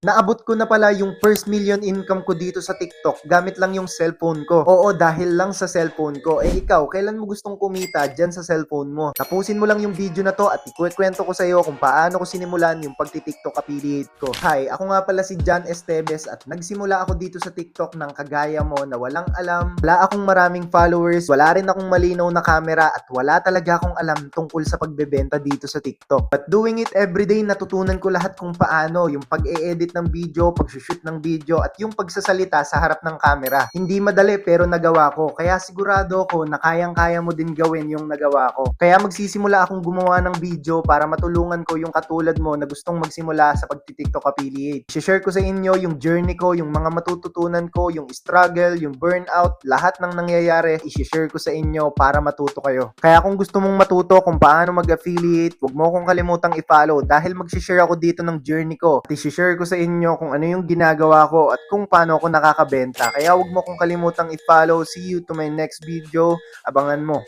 Naabot ko na pala yung first million income ko dito sa TikTok gamit lang yung cellphone ko. Oo, dahil lang sa cellphone ko. Eh ikaw, kailan mo gustong kumita dyan sa cellphone mo? Tapusin mo lang yung video na to at ikukwento ko sa iyo kung paano ko sinimulan yung pagti-TikTok affiliate ko. Hi, ako nga pala si John Esteves at nagsimula ako dito sa TikTok ng kagaya mo na walang alam, wala akong maraming followers, wala rin akong malinaw na camera at wala talaga akong alam tungkol sa pagbebenta dito sa TikTok. But doing it everyday, natutunan ko lahat kung paano yung pag-e-edit ng video, pag-shoot ng video, at yung pagsasalita sa harap ng camera. Hindi madali pero nagawa ko. Kaya sigurado ko na kayang-kaya mo din gawin yung nagawa ko. Kaya magsisimula akong gumawa ng video para matulungan ko yung katulad mo na gustong magsimula sa pagti-TikTok affiliate. I-share ko sa inyo yung journey ko, yung mga matututunan ko, yung struggle, yung burnout, lahat ng nangyayari, i-share ko sa inyo para matuto kayo. Kaya kung gusto mong matuto kung paano mag-affiliate, huwag mo akong kalimutang i-follow dahil mag-share ako dito ng journey ko. At i-share ko sa inyo kung ano yung ginagawa ko at kung paano ako nakakabenta. Kaya huwag mo akong kalimutang i-follow. See you to my next video. Abangan mo.